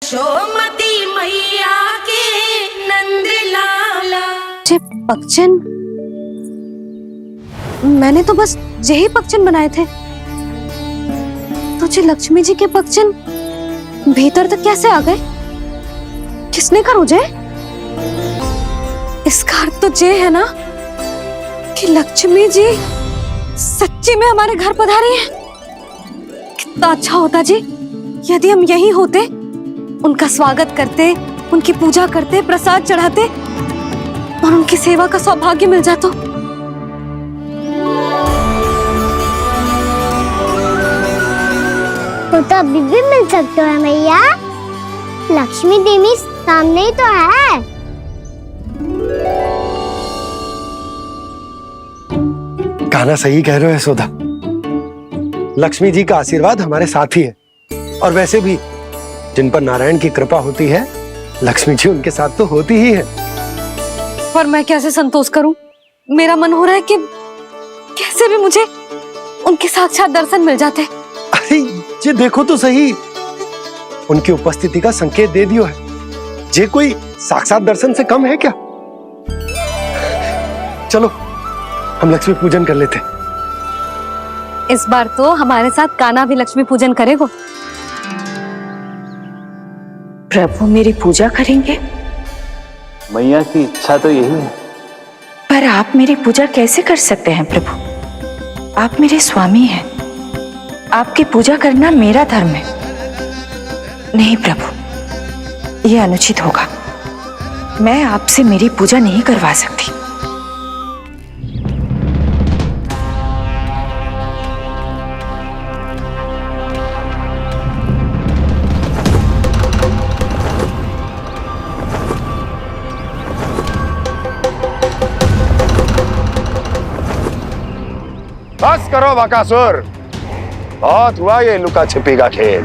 यशोमती मैया के नंद लाला। पगचन, मैंने तो बस यही पगचन बनाए थे। तुझे लक्ष्मी जी के पगचन भीतर तक कैसे आ गए? किसने कर मुझे? इसका अर्थ तो ये है ना कि लक्ष्मी जी सच्ची में हमारे घर पधारी हैं। कितना अच्छा होता जी यदि हम यही होते, उनका स्वागत करते, उनकी पूजा करते, प्रसाद चढ़ाते और उनकी सेवा का सौभाग्य मिल जाता। तो अभी भी मिल सकते हो मैया। लक्ष्मी देवी सामने ही तो है। गाना सही कह रहे हो यशोदा। लक्ष्मी जी का आशीर्वाद हमारे साथ ही है, और वैसे भी जिन पर नारायण की कृपा होती है, लक्ष्मी जी उनके साथ तो होती ही है। पर मैं कैसे संतोष करूं? मेरा मन हो रहा है कि कैसे भी मुझे उनके साक्षात दर्शन मिल जाते। अरे ये देखो तो सही, उनकी उपस्थिति का संकेत दे दियो है। ये कोई साक्षात दर्शन से कम है क्या? चलो हम लक्ष्मी पूजन कर लेते। इस बार तो हमारे साथ कान्हा भी लक्ष्मी पूजन करेगा। प्रभु मेरी पूजा करेंगे? मैया की इच्छा तो यही है। पर आप मेरी पूजा कैसे कर सकते हैं प्रभु? आप मेरे स्वामी हैं। आपकी पूजा करना मेरा धर्म है। नहीं प्रभु, यह अनुचित होगा। मैं आपसे मेरी पूजा नहीं करवा सकती। बस करो बकासुर, बहुत हुआ ये लुका छिपी का खेल।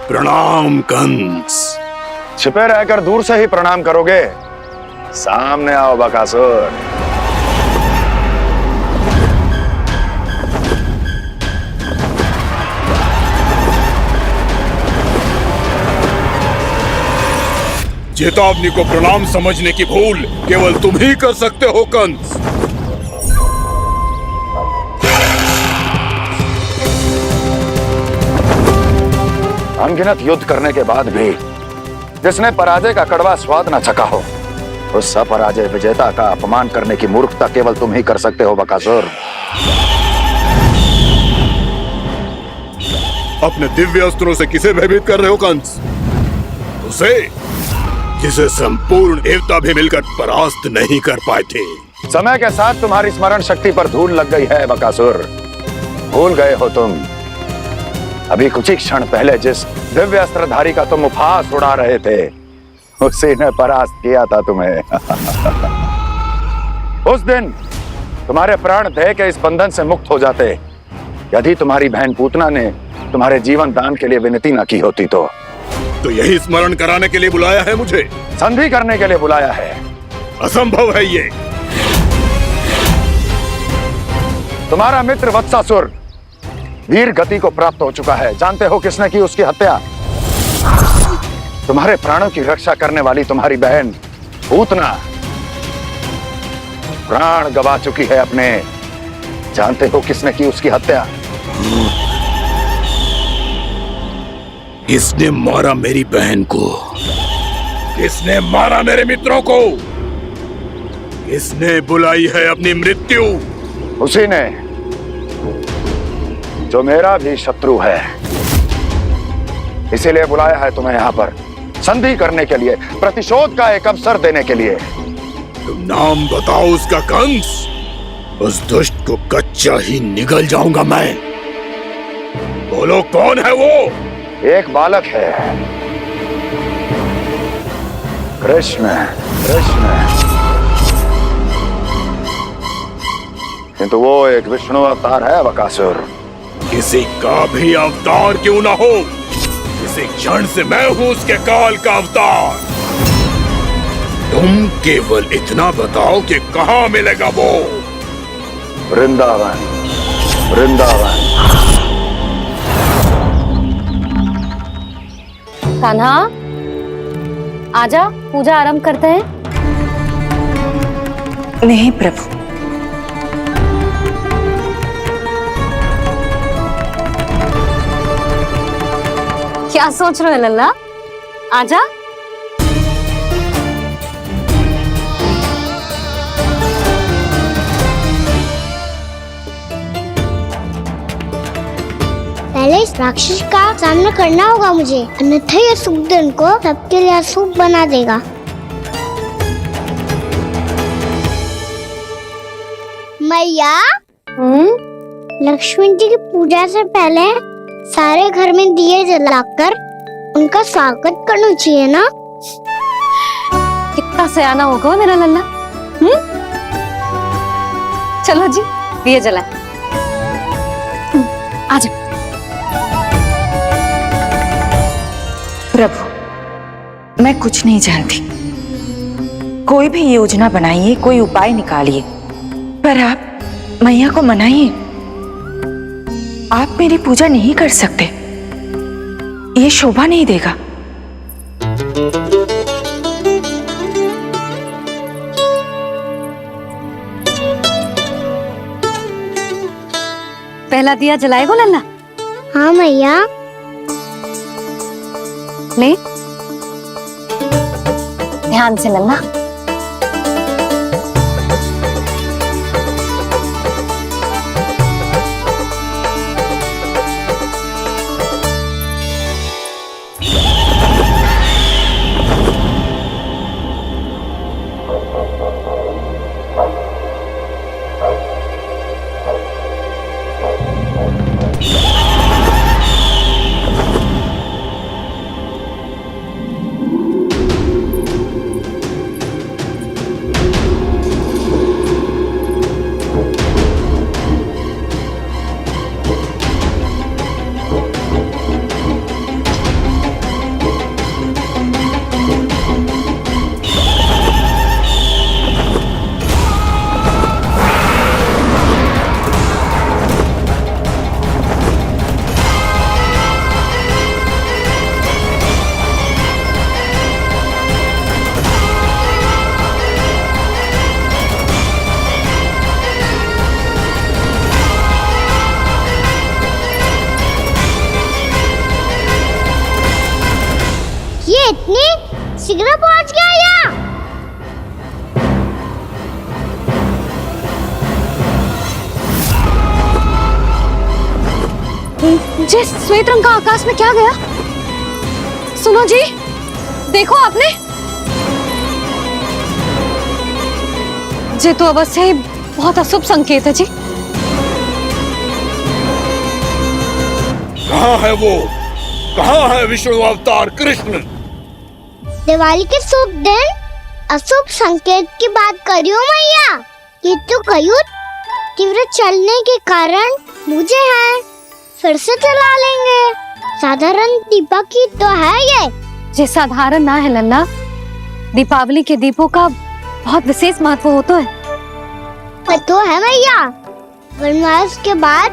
प्रणाम कंस। छिपे रहकर दूर से ही प्रणाम करोगे? सामने आओ बकासुर। चेतावनी को प्रणाम समझने की भूल केवल तुम ही कर सकते हो कंस। अनगिनत युद्ध करने के बाद भी जिसने पराजय का कड़वा स्वाद न चखा हो, उस अपराजय विजेता का अपमान करने की मूर्खता केवल तुम ही कर सकते हो बकासुर। अपने दिव्य अस्त्रों से किसे भयभीत कर रहे हो कंस? उसे जिसे संपूर्ण देवता भी मिलकर परास्त नहीं कर पाए थे। समय के साथ तुम्हारी स्मरण शक्ति पर धूल लग गई है बकासुर। भूल गए हो तुम अभी कुछ ही क्षण पहले जिस दिव्य अस्त्रधारी का तुम उपहास उड़ा रहे थे, उसी ने परास्त किया था तुम्हें। उस दिन तुम्हारे प्राण देह के इस बंधन से मुक्त हो जाते यदि तुम्हारी बहन पूतना ने तुम्हारे जीवन दान के लिए विनती न की होती तो यही स्मरण कराने के लिए बुलाया है मुझे? संधि करने के लिए बुलाया है। असंभव है ये। तुम्हारा मित्र वत्सासुर वीर गति को प्राप्त हो चुका है। जानते हो किसने की उसकी हत्या? तुम्हारे प्राणों की रक्षा करने वाली तुम्हारी बहन पूतना प्राण गवा चुकी है अपने। जानते हो किसने की उसकी हत्या? किसने मारा मेरी बहन को? किसने मारा मेरे मित्रों को? किसने बुलाई है अपनी मृत्यु? उसी ने जो मेरा भी शत्रु है। इसीलिए बुलाया है तुम्हें यहाँ पर संधि करने के लिए, प्रतिशोध का एक अवसर देने के लिए। तुम नाम बताओ उसका कंस। उस दुष्ट को कच्चा ही निगल जाऊंगा मैं। बोलो कौन है वो? एक बालक है, कृष्ण। कृष्ण किंतु वो एक विष्णु अवतार है बकासुर। किसी का भी अवतार क्यों ना हो, इसी क्षण से मैं हूं उसके काल का अवतार। तुम केवल इतना बताओ कि कहां मिलेगा वो। वृंदावन, वृंदावन। कान्हा, आजा, पूजा आरंभ करते हैं। नहीं प्रभु, क्या सोच रहे हो लल्ला? आजा। पहले इस राक्षस का सामना करना होगा मुझे, अन्यथा ये शुभ दिन को सबके लिए अशुभ बना देगा। मैया, लक्ष्मी जी की पूजा से पहले सारे घर में दिए जलाकर उनका स्वागत करना चाहिए ना। कितना सयाना होगा मेरा लल्ला। चलो जी, दिए जलाए। आजा। प्रभु, मैं कुछ नहीं जानती। कोई भी योजना बनाइए, कोई उपाय निकालिए, पर आप मैया को मनाइए। आप मेरी पूजा नहीं कर सकते, ये शोभा नहीं देगा। पहला दिया जलाएगो लल्ला? हाँ मैया। ले, ध्यान से लल्ला। इतनी शीघ्र पहुंच गया यहाँ? जी, श्वेत रंग का आकाश में क्या गया? सुनो जी, देखो आपने। जी तो अवश्य ही बहुत अशुभ संकेत है जी। कहाँ है वो? कहाँ है विष्णु अवतार कृष्ण? दिवाली के शुभ दिन अशुभ संकेत की बात कर रही हूँ मैया। ये तो कयूत तीव्र चलने के कारण मुझे है, फिर से चला लेंगे। साधारण दीपक ही तो है ये साधारण ना है लल्ला, दीपावली के दीपों का बहुत विशेष महत्व होता है। तो है मैया, वनवास के बाद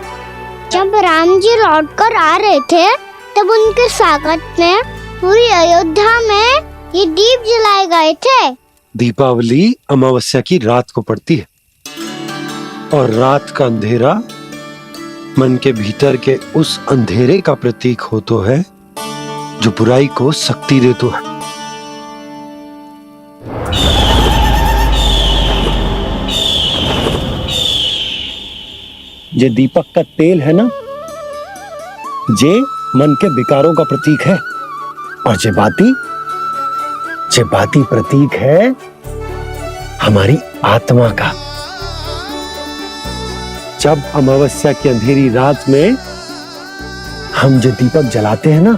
जब राम जी लौट कर आ रहे थे तब उनके स्वागत में पूरी अयोध्या में ये दीप जलाए गए थे। दीपावली अमावस्या की रात को पड़ती है और रात का अंधेरा मन के भीतर के उस अंधेरे का प्रतीक होता है जो बुराई को शक्ति देता है। ये दीपक का तेल है ना, जे मन के विकारों का प्रतीक है, और जे बाती प्रतीक है हमारी आत्मा का। जब अमावस्या की अंधेरी रात में हम जो दीपक जलाते हैं ना,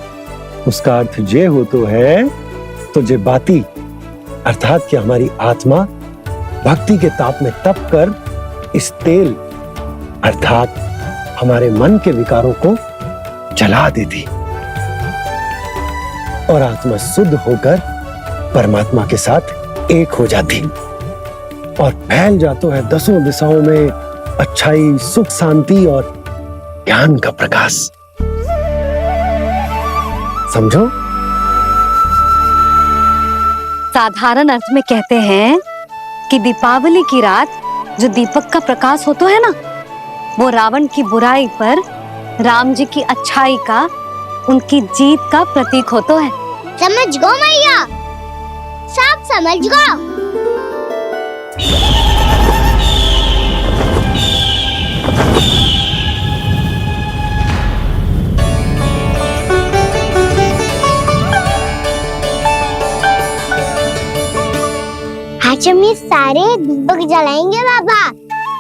उसका अर्थ ये हो तो है, तो जे बाती अर्थात कि हमारी आत्मा भक्ति के ताप में तप कर इस तेल अर्थात हमारे मन के विकारों को जला देती और आत्मा शुद्ध होकर परमात्मा के साथ एक हो जाती और फैल जाता है दसों दिशाओं में अच्छाई, सुख, शांति और ज्ञान का प्रकाश। समझो? साधारण अर्थ में कहते हैं कि दीपावली की रात जो दीपक का प्रकाश होता है ना, वो रावण की बुराई पर राम जी की अच्छाई का, उनकी जीत का प्रतीक होता है। समझ गो मैया, सब समझ गो। आज हम ये सारे दीपक जलाएंगे बाबा,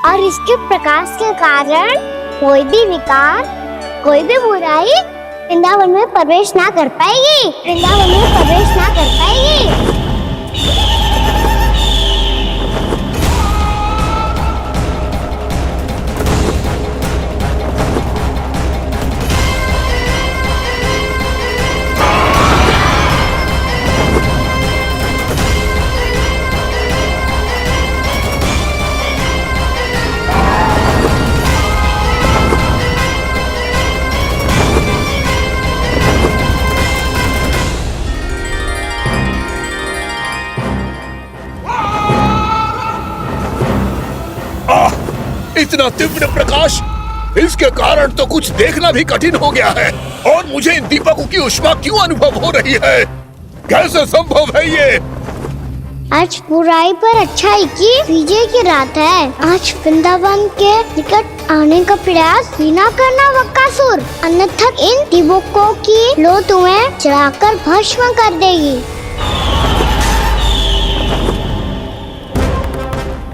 और इसके प्रकाश के कारण कोई भी विकार, कोई भी बुराई वृंदावन में प्रवेश ना कर पाएगी, वृंदावन में प्रवेश ना कर पाएगी। इतना तीव्र प्रकाश, इसके कारण तो कुछ देखना भी कठिन हो गया है। और मुझे इन दीपकों की ऊष्मा क्यों अनुभव हो रही है? कैसे संभव है ये? आज बुराई पर अच्छाई की विजय की रात है। आज वृंदावन के निकट आने का प्रयास भी ना करना बकासुर, अन्यथा इन दीपकों की लो तुम्हें जलाकर भस्म कर देगी।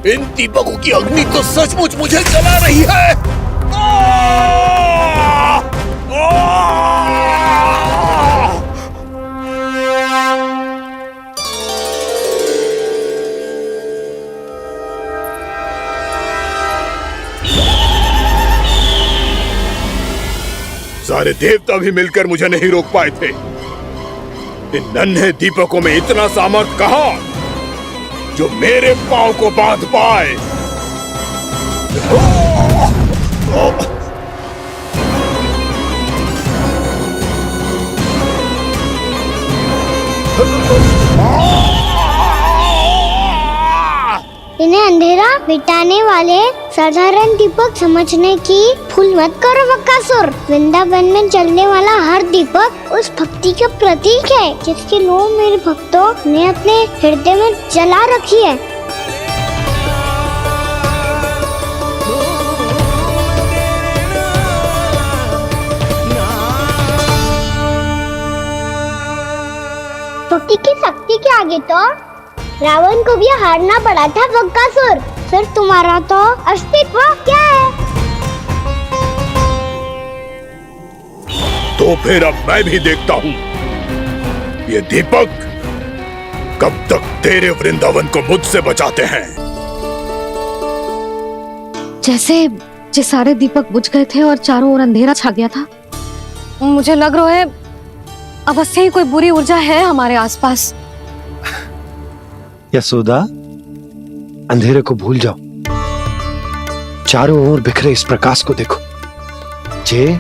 इन दीपकों की अग्नि तो सचमुच मुझे जला रही है। सारे देवता भी मिलकर मुझे नहीं रोक पाए थे। इन नन्हे दीपकों में इतना सामर्थ्य कहां जो मेरे पांव को बांध पाए। इन्हें अंधेरा मिटाने वाले साधारण दीपक समझने की भूल मत करो बकासुर। वृंदावन में जलने वाला हर दीपक उस भक्ति का प्रतीक है जिसकी लो मेरे भक्तों ने अपने हृदय में जला रखी है। भक्ति की शक्ति के आगे तो रावण को भी हारना पड़ा था बकासुर। फिर तुम्हारा तो अस्तित्व क्या है? तो फिर अब मैं भी देखता हूँ ये दीपक कब तक तेरे वृंदावन को मुझसे बचाते हैं। जैसे ये सारे दीपक बुझ गए थे और चारों ओर अंधेरा छा गया था, मुझे लग रहा है अवश्य ही कोई बुरी ऊर्जा है हमारे आसपास। यशोदा, अंधेरे को भूल जाओ, चारों ओर बिखरे इस प्रकाश को देखो। जे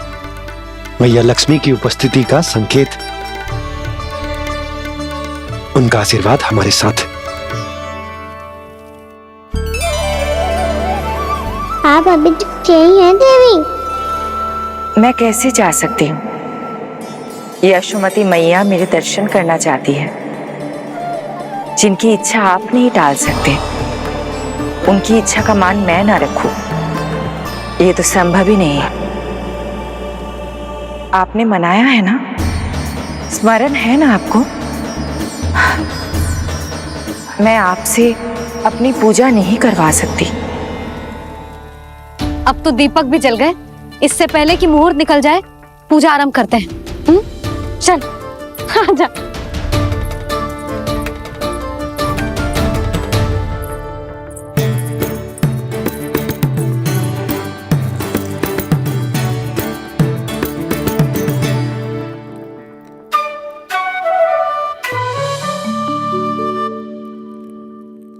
मैया लक्ष्मी की उपस्थिति का संकेत, उनका आशीर्वाद हमारे साथ। आप अभी तक यही हैं देवी? मैं कैसे जा सकती हूँ? यशोमती मैया मेरे दर्शन करना चाहती है। जिनकी इच्छा आप नहीं टाल सकते, उनकी इच्छा का मान मैं ना रखूं, ये तो संभव ही नहीं है। आपने मनाया है ना, स्मरण है ना आपको? मैं आपसे अपनी पूजा नहीं करवा सकती। अब तो दीपक भी जल गए, इससे पहले कि मुहूर्त निकल जाए पूजा आरंभ करते हैं। चल आजा।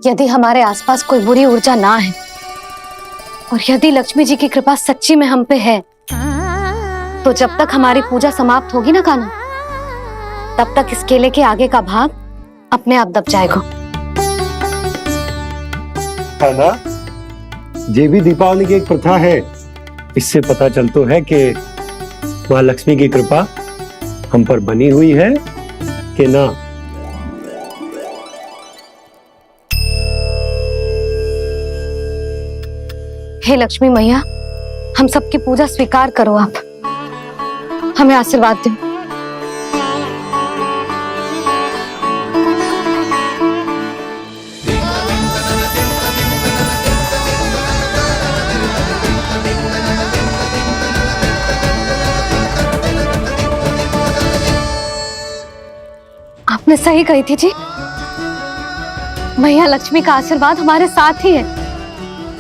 यदि हमारे आसपास कोई बुरी ऊर्जा ना है और यदि लक्ष्मी जी की कृपा सच्ची में हम पे है, तो जब तक हमारी पूजा समाप्त होगी ना कान्हा, तब तक इस केले के आगे का भाग अपने आप दब जाएगा। कान्हा, ये भी दीपावली की एक प्रथा है। इससे पता चलता है कि माँ लक्ष्मी की कृपा हम पर बनी हुई है कि ना। हे लक्ष्मी मैया, हम सबकी पूजा स्वीकार करो, आप हमें आशीर्वाद दो। आपने सही कही थी जी, मैया लक्ष्मी का आशीर्वाद हमारे साथ ही है,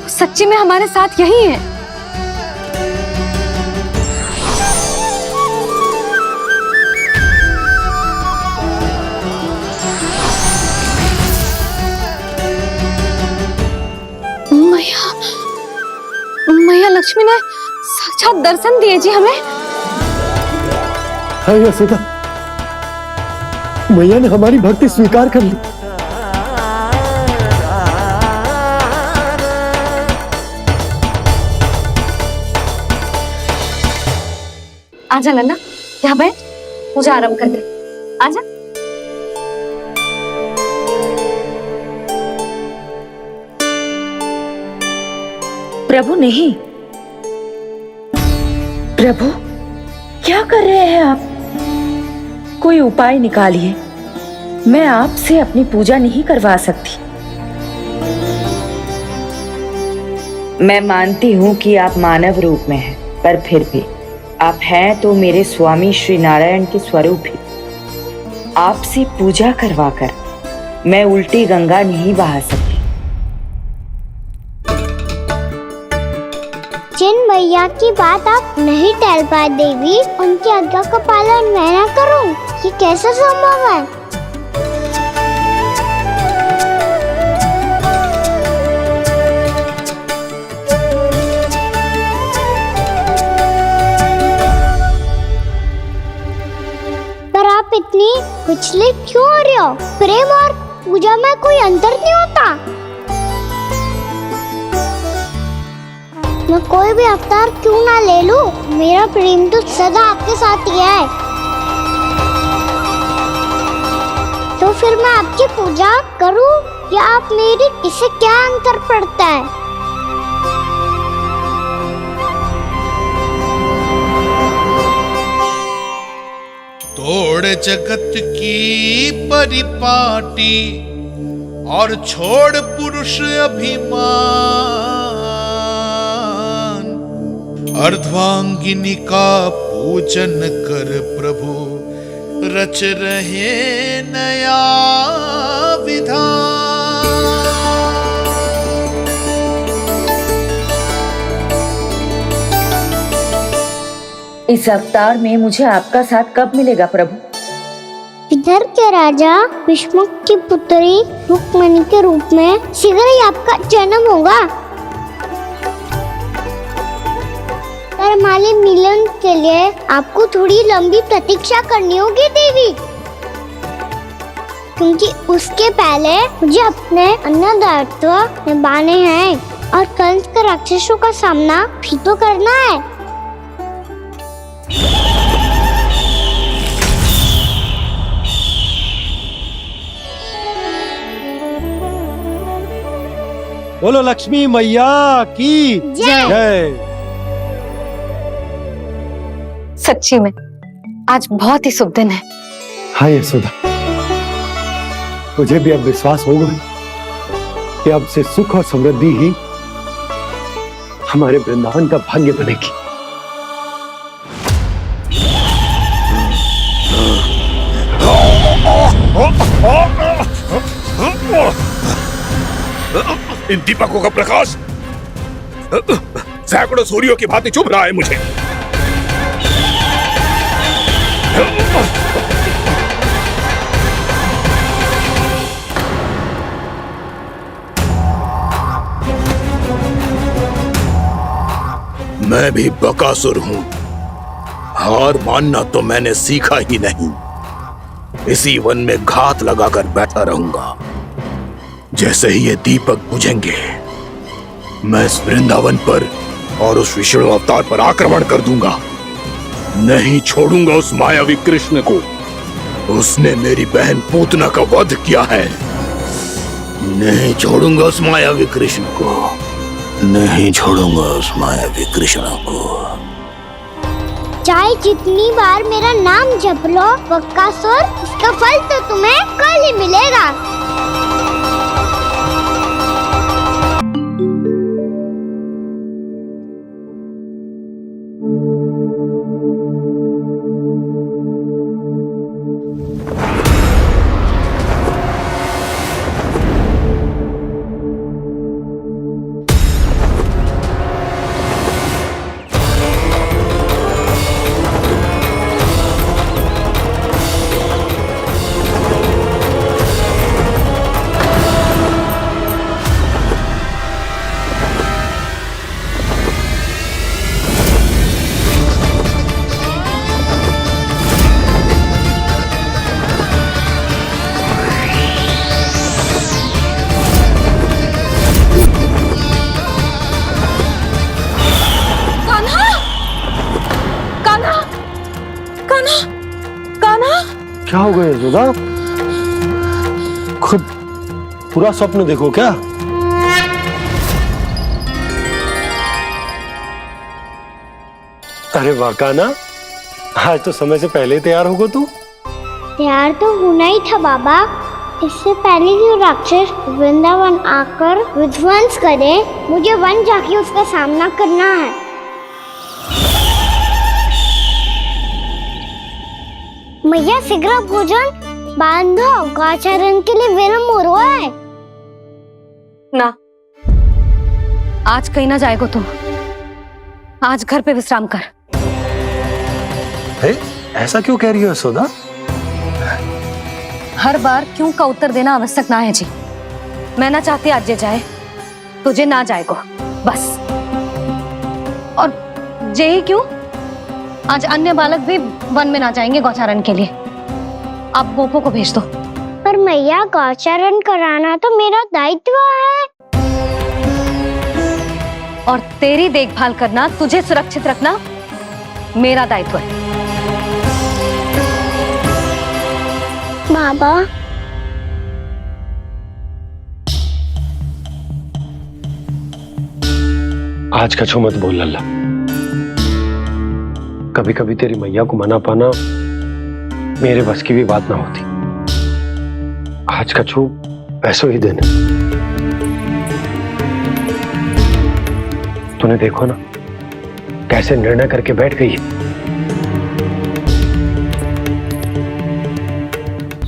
सच्ची में हमारे साथ यही है। मैया मैया लक्ष्मी ने साक्षात दर्शन दिए जी हमें। हाँ यशोदा, मैया ने हमारी भक्ति स्वीकार कर ली। आजा नन्ना, यहाँ बैठ, पूजा आरंभ कर दे। आजा। प्रभु नहीं, प्रभु क्या कर रहे हैं आप? कोई उपाय निकालिए, मैं आपसे अपनी पूजा नहीं करवा सकती। मैं मानती हूँ कि आप मानव रूप में हैं, पर फिर भी आप हैं तो मेरे स्वामी श्री नारायण के स्वरूप ही। आपसे पूजा करवाकर मैं उल्टी गंगा नहीं बहा सकती। जिन मैया की बात आप नहीं टाल पाए देवी, उनकी आज्ञा का पालन मैं ना करूं, ये कैसे संभव है? पर आप इतनी विचलित क्यों हो रहे हो? प्रेम और पूजा में कोई अंतर नहीं होता। मैं कोई भी अवतार क्यों ना ले लूं, मेरा प्रेम तो सदा आपके साथ ही है। तो फिर मैं आपकी पूजा करूं या आप मेरी, इससे क्या अंतर पड़ता है? तोड़ जगत की परिपाटी और छोड़ पुरुष अभिमान, अर्धांगिनी का पूजन कर प्रभु, रच रहे नया विधान। इस अवतार में मुझे आपका साथ कब मिलेगा प्रभु? इधर के राजा भीष्मक की पुत्री रुक्मणी के रूप में शीघ्र ही आपका जन्म होगा। हमारे मिलन के लिए आपको थोड़ी लंबी प्रतीक्षा करनी होगी देवी, क्योंकि उसके पहले मुझे अपने अन्य दायित्व निभाने हैं और कंस के राक्षसों का सामना भी तो करना है। बोलो लक्ष्मी मैया की जय। सच्ची में आज बहुत ही शुभ दिन है। हाँ यशोदा, मुझे भी अब विश्वास हो गया कि अब से सुख और समृद्धि ही हमारे वृंदावन का भाग्य बनेगी। इन दीपकों का प्रकाश सैकड़ों सूर्यों की भांति चुभ रहा है मुझे। मैं भी बकासुर हूं। हार मानना तो मैंने सीखा ही नहीं। इसी वन में घात लगाकर बैठा रहूंगा। जैसे ही ये दीपक बुझेंगे, मैं इस वृंदावन पर और उस विष्णु अवतार पर आक्रमण कर दूंगा। नहीं छोड़ूंगा उस मायावी कृष्ण को। उसने मेरी बहन पूतना का वध किया है। नहीं छोड़ूंगा उस मायावी कृष्ण को। नहीं छोड़ूंगा उस मायावी कृष्ण को। चाहे जितनी बार मेरा नाम जप लो बकासुर, इसका फल तो तुम्हें कल ही मिलेगा। क्या हो गया यशोदा? खुद पूरा स्वप्न देखो क्या? अरे वाह कान्हा, आज तो समय से पहले तैयार होगा तू। तैयार तो होना ही था बाबा। इससे पहले कि राक्षस वृंदावन आकर विध्वंस करे, मुझे वन जाके उसका सामना करना है। मैया शीघ्र भोजन बांधो, गौचरण के लिए विलंब हो रहा है। ना, आज कहीं ना जाएगो तुम। आज घर पे विश्राम कर। ऐसा क्यों कह रही हो यशोदा? हर बार क्यों का उत्तर देना आवश्यक ना है जी। मैं ना चाहती आज ये जाए, तुझे ना जाएगो बस। और जे ही क्यों, आज अन्य बालक भी वन में ना जाएंगे गौचारण के लिए। आप गोपो को भेज दो। पर मैया गौचरण कराना तो मेरा दायित्व है। और तेरी देखभाल करना, तुझे सुरक्षित रखना मेरा दायित्व है। बाबा, आज कछु मत बोल लल्ला। कभी कभी तेरी मैया को मना पाना मेरे बस की भी बात ना होती। आज कछु पैसों ही देने। तूने देखो ना कैसे निर्णय करके बैठ गई है।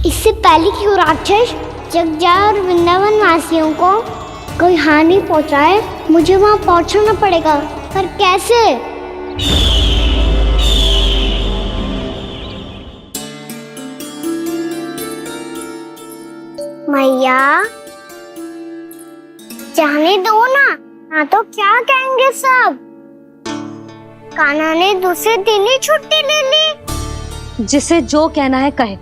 इससे पहले कि वो राक्षस जगजाय और वृंदावन वासियों को कोई हानि पहुंचाए, मुझे वहां पहुंचना पड़ेगा। पर कैसे? मैया, जाने दो ना तो क्या कहेंगे सब। कान्हा ने दूसरे दिन ही छुट्टी ले ली। जिसे जो कहना है कहे।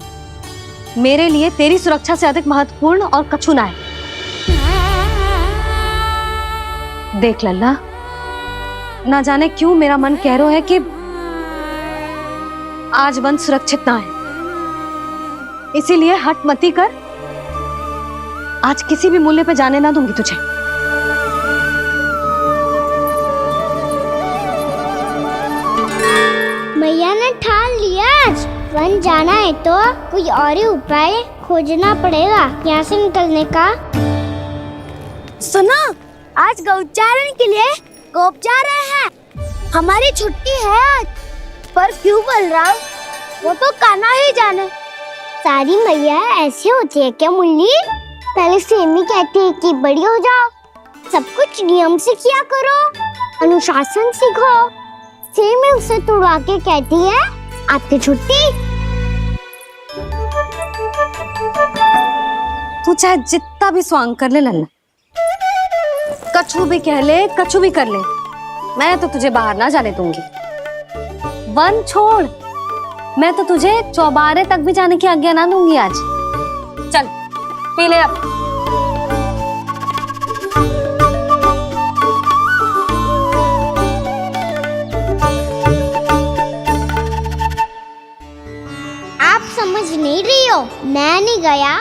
मेरे लिए तेरी सुरक्षा से अधिक महत्वपूर्ण और कछु ना है। देख लल्ला, ना जाने क्यों मेरा मन कह रहा है कि आज वन सुरक्षित ना है। इसीलिए हट मती कर। आज किसी भी मूल्य पे जाने ना दूंगी तुझे। मैया ने ठान लिया, आज वन जाना है तो कोई और ही उपाय खोजना पड़ेगा यहाँ से निकलने का। सुनो, आज गौचारण के लिए गोप जा रहे हैं। हमारी छुट्टी है आज। पर क्यों बलराम? वो तो कान्हा ही जाने। सारी मैया ऐसी होती है क्या मुन्नी? पहले सेमी कहती है कि बड़ी हो जाओ, सब कुछ नियम से किया करो, अनुशासन सीखो। सेमी उसे तुड़वा के कहती है आपकी छुट्टी। तू चाहे जितना भी स्वांग कर ले लल्ला, कछु भी कह ले, कछु भी कर ले, मैं तो तुझे बाहर ना जाने दूंगी। वन छोड़, मैं तो तुझे चौबारे तक भी जाने की आज्ञा ना दूंगी आज। चल पी ले अब। आप समझ नहीं रही हो, मैं नहीं गया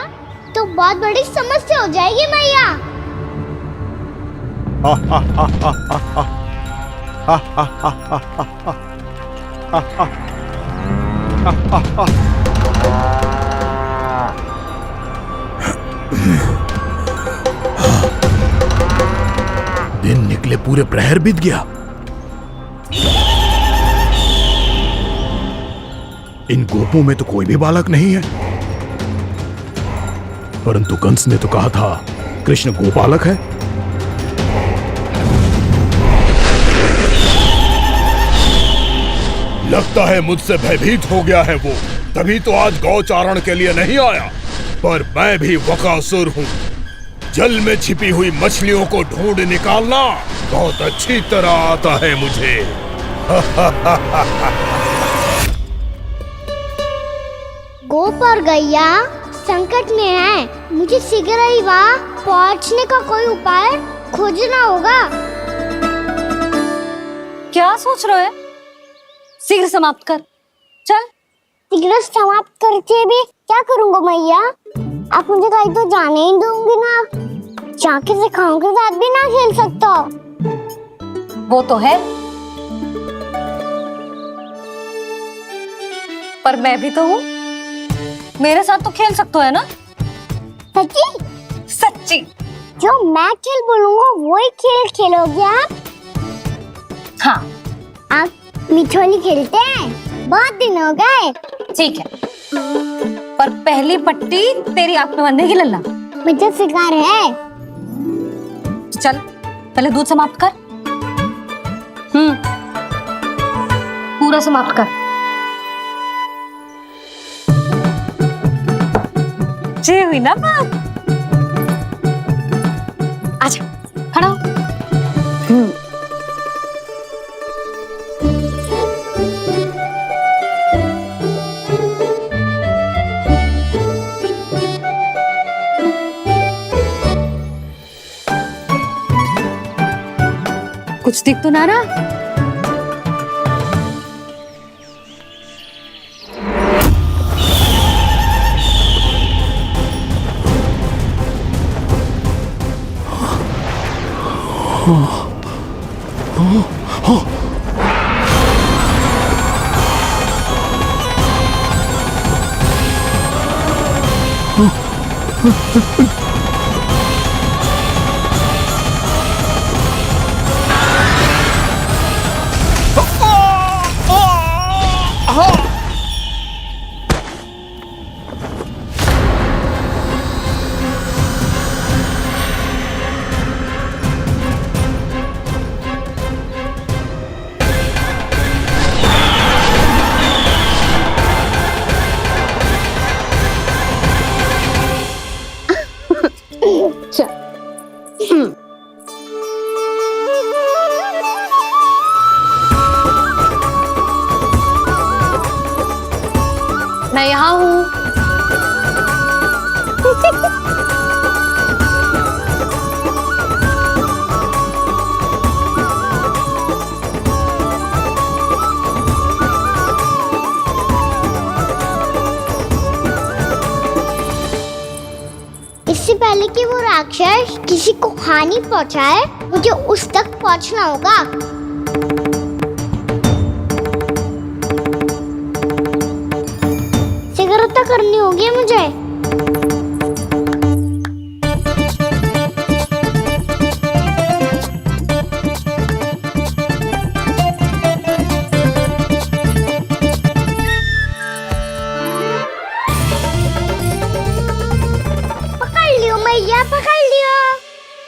तो बहुत बड़ी समस्या हो जाएगी मैया। दिन निकले पूरे प्रहर बीत गया। इन गोपों में तो कोई भी बालक नहीं है, परंतु कंस ने तो कहा था कृष्ण गोपालक है। लगता है मुझसे भयभीत हो गया है वो, तभी तो आज गौचारण के लिए नहीं आया। पर मैं भी बकासुर हूँ, जल में छिपी हुई मछलियों को ढूंढ निकालना बहुत अच्छी तरह आता है मुझे। गोप और गैया संकट में है, मुझे शीघ्र ही वहाँ पहुँचने का कोई उपाय खोजना होगा। क्या सोच रहे हो? शीघ्र समाप्त कर, चल। शीघ्र समाप्त करके भी क्या करूँगा मैया? आप मुझे कहीं तो जाने ही दूंगी ना, जाके सिखाओं के साथ भी ना खेल सकता। वो तो है, पर मैं भी तो हूँ, मेरे साथ तो खेल सकते हो है ना? सच्ची? सच्ची। जो मैं खेल बोलूँगा वही खेल खेलोगे आप? हाँ। आप मिठोली खेलते हैं? बहुत दिन हो गए। ठीक है, पर पहली पट्टी तेरी आंख में बंधेगी लल्ला। मुझे शिकार है। चल पहले दूध समाप्त कर। पूरा समाप्त कर। जे हुई ना बात। आजा, खड़ा हो। कुछ दिख तो ना रहा? मैं यहाँ हूँ। इससे पहले कि वो राक्षस किसी को हानि पहुंचाए, मुझे उस तक पहुंचना होगा। शीघ्रता करनी होगी मुझे। पकड़ लियो मैया, पकड़ लियो।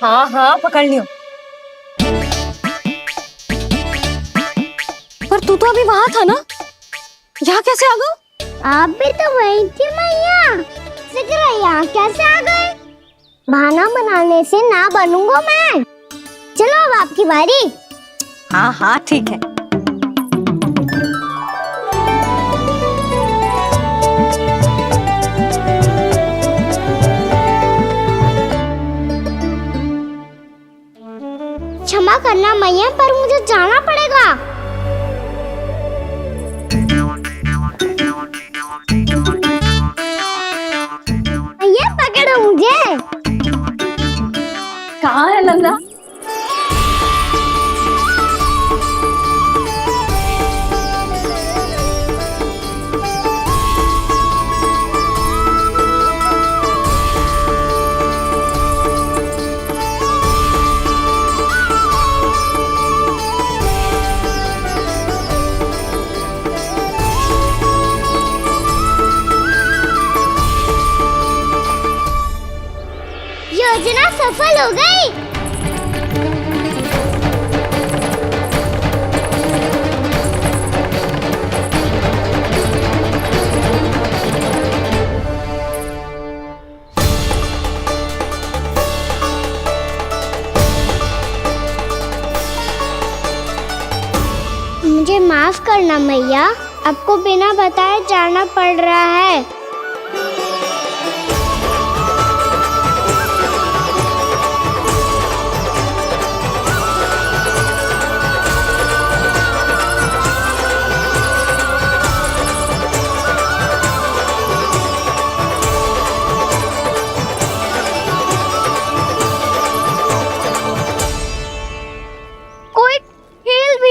हाँ हाँ पकड़ लियो। पर तू तो अभी वहां था ना, यहाँ कैसे आ गया? आप भी तो वही थी मैया, शीघ्र यहाँ कैसे आ गए? बहाना बनाने से ना बनूंगा मैं। चलो अब आपकी बारी। हाँ हाँ ठीक है। क्षमा करना मैया, पर मुझे जाना पड़ेगा। मैया पकड़ो मुझे। कहाँ है नंदा? योजना सफल हो गई। मुझे माफ करना मैया, आपको बिना बताए जाना पड़ रहा है।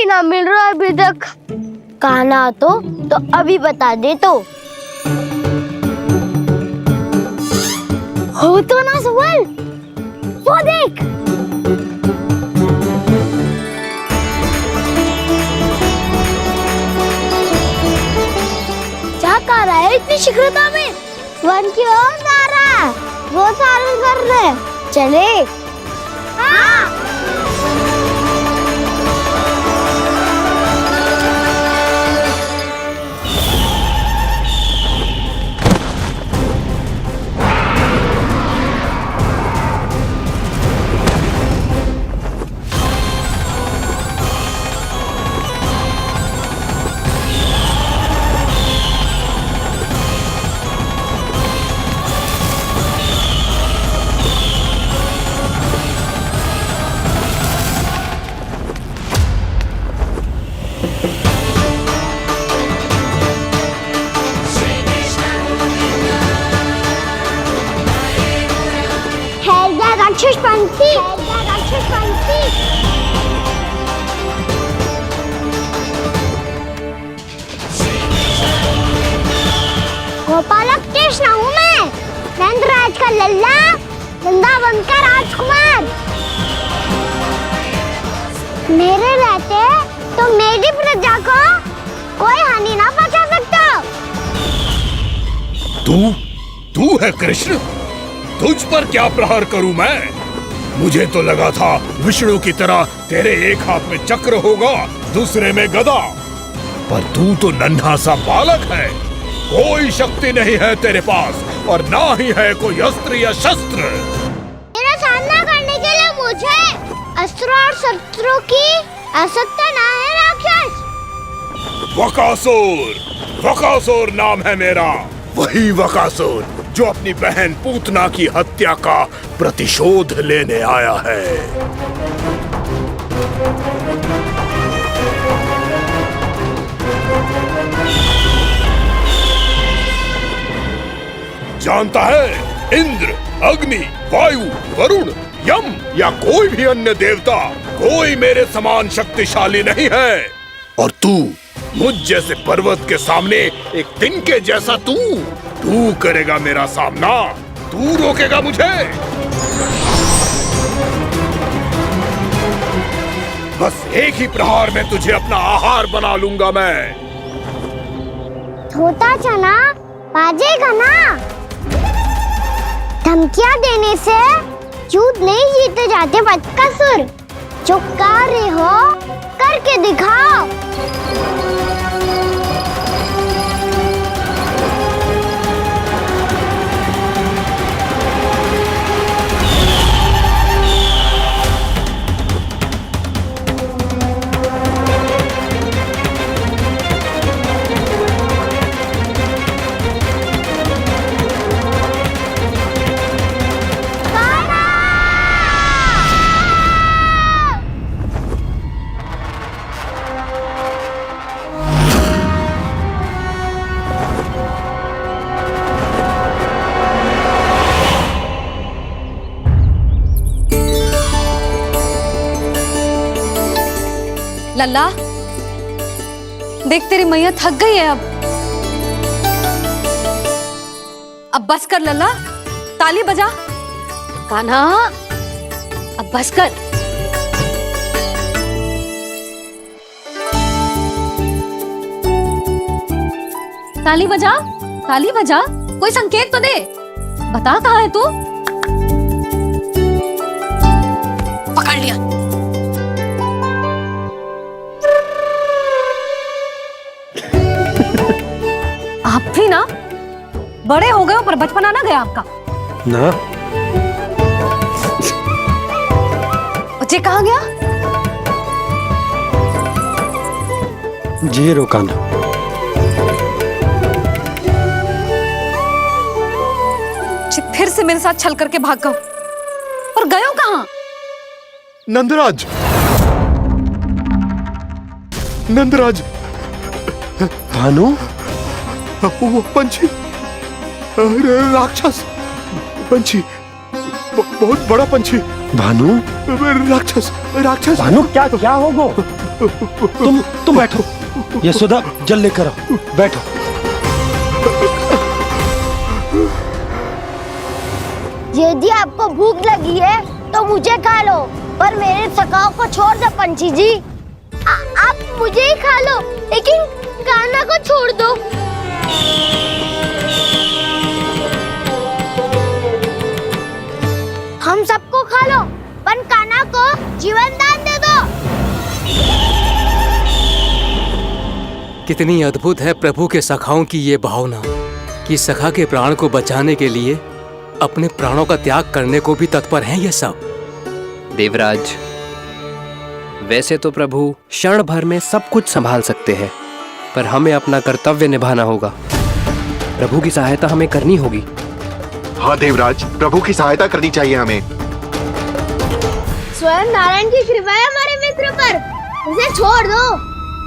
ना मिल रहा अभी तक। कहना तो अभी बता दे तो। हो तो ना सवाल, वो देख। क्या कर रहा है इतनी शीघ्रता में? वन की ओर जा रहा है, वो सारे कर रहे। चले। हाँ। राक्षस पंछी, राक्षस पंछी। गोपालक कृष्ण हूँ मैं, नंदराज का लल्ला, वृंदावन का राजकुमार। मेरे रहते तो मेरी प्रजा को कोई हानि ना पहुंचा सकता। तू है कृष्ण? तुझ पर क्या प्रहार करूं मैं? मुझे तो लगा था विष्णु की तरह तेरे एक हाथ में चक्र होगा, दूसरे में गदा, पर तू तो नन्हा सा बालक है। कोई शक्ति नहीं है तेरे पास और ना ही है कोई अस्त्र या शस्त्र। मेरा सामना करने के लिए मुझे अस्त्र और शस्त्रों की आवश्यकता ना है राक्षस। वकासुर नाम है मेरा, वही वकासुर जो अपनी बहन पूतना की हत्या का प्रतिशोध लेने आया है। जानता है, इंद्र, अग्नि, वायु, वरुण, यम या कोई भी अन्य देवता कोई मेरे समान शक्तिशाली नहीं है। और तू, मुझ जैसे पर्वत के सामने एक तिनके जैसा तू करेगा मेरा सामना? तू रोकेगा मुझे? बस एक ही प्रहार में तुझे अपना आहार बना लूंगा मैं। छोटा चना बाजेगा ना। धमकियां देने से युद्ध नहीं जीते जाते बकासुर। जो कार्य हो करके दिखाओ। लल्ला, देख तेरी मैया थक गई है अब बस कर लल्ला, ताली बजा। कान्हा अब बस कर। ताली बजा, ताली बजा, कोई संकेत तो दे, बता कहाँ है तू? पकड़ लिया। आप भी ना बड़े हो गए हो, पर बचपना ना गया आपका ना। बच्चे कहाँ गया? जी रोकाना। फिर से मेरे साथ छल करके भाग गए, और गए हो कहाँ? नंदराज, नंदराज, भानु, वो पंछी, राक्षस पंछी, बहुत बड़ा पंछी। भानु, राक्षस, राक्षस। भानु क्या क्या होगा? तुम बैठो, यशोदा जल लेकर आओ, बैठो। यदि आपको भूख लगी है तो मुझे खा लो, पर मेरे सखाओं को छोड़ दो पंछी जी। आप मुझे ही खा लो, लेकिन कान्हा को छोड़ दो। हम सबको खा लो, पर कान्हा को जीवन दान दे दो। कितनी अद्भुत है प्रभु के सखाओं की ये भावना कि सखा के प्राण को बचाने के लिए अपने प्राणों का त्याग करने को भी तत्पर हैं ये सब। देवराज, वैसे तो प्रभु क्षण भर में सब कुछ संभाल सकते हैं, पर हमें अपना कर्तव्य निभाना होगा। प्रभु की सहायता हमें करनी होगी। हाँ देवराज, प्रभु की सहायता करनी चाहिए हमें। स्वयं नारायण की कृपा है हमारे मित्र पर, उसे छोड़ दो,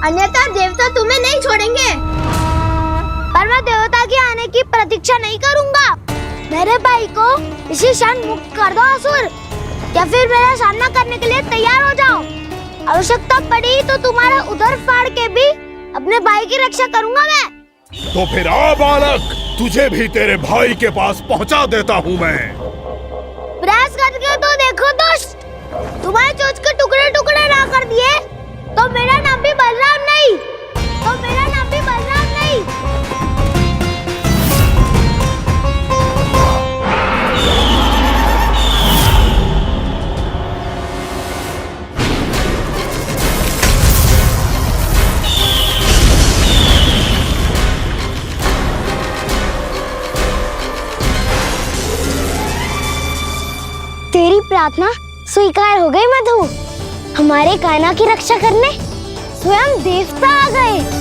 अन्यथा देवता तुम्हें नहीं छोड़ेंगे। पर मैं देवता के आने की प्रतीक्षा नहीं करूंगा। मेरे भाई को इसी क्षण मुक्त कर दो असुर, या फिर मेरा सामना करने के लिए तैयार हो जाओ। आवश्यकता पड़ी तो तुम्हारा उधर फाड़ के भी अपने भाई की रक्षा करूंगा मैं। तो फिर आ बालक, तुझे भी तेरे भाई के पास पहुंचा देता हूँ मैं। प्रयास करके तो देखो दोस्त, तुम्हारे चोच के टुकड़े टुकड़े ना कर दिए तो मेरा नाम भी बलराम नहीं, तो मेरा नाम भी बलराम नहीं। तेरी प्रार्थना स्वीकार हो गई मधु। हमारे कान्हा की रक्षा करने स्वयं देवता आ गए।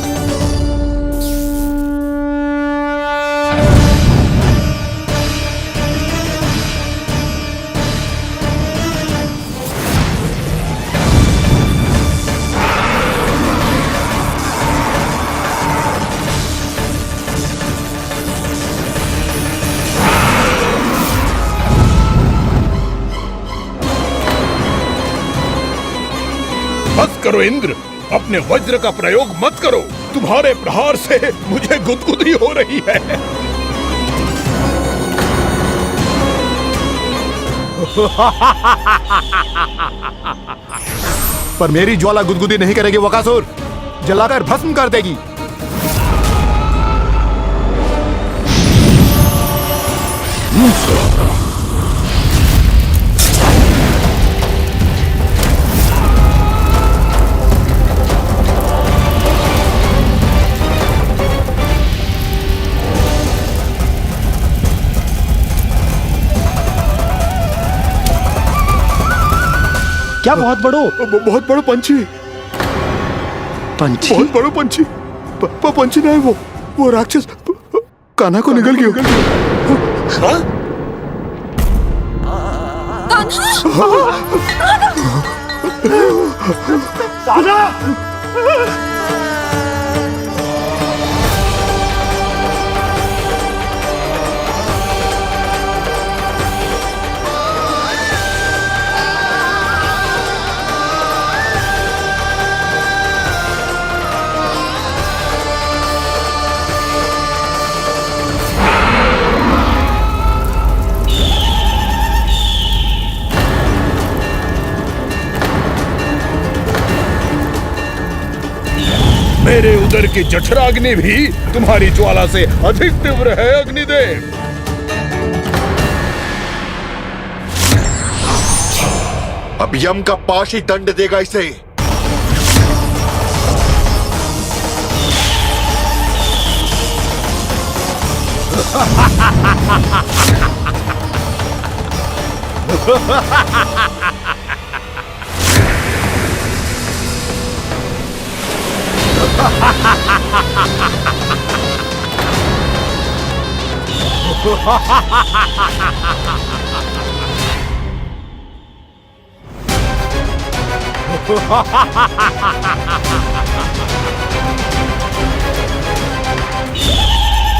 बस करो इंद्र, अपने वज्र का प्रयोग मत करो। तुम्हारे प्रहार से मुझे गुदगुदी हो रही है। पर मेरी ज्वाला गुदगुदी नहीं करेगी बकासुर, जलाकर भस्म कर देगी। क्या बहुत बड़ो? बहुत बड़ा पंछी। पंछी? बहुत बड़ा पंछी। पंछी नहीं, वो राक्षस कान्हा को निगल गया। हाँ? मेरे उदर की जठराग्नि भी तुम्हारी ज्वाला से अधिक तीव्र है अग्निदेव। अब यम का पाश ही दंड देगा इसे।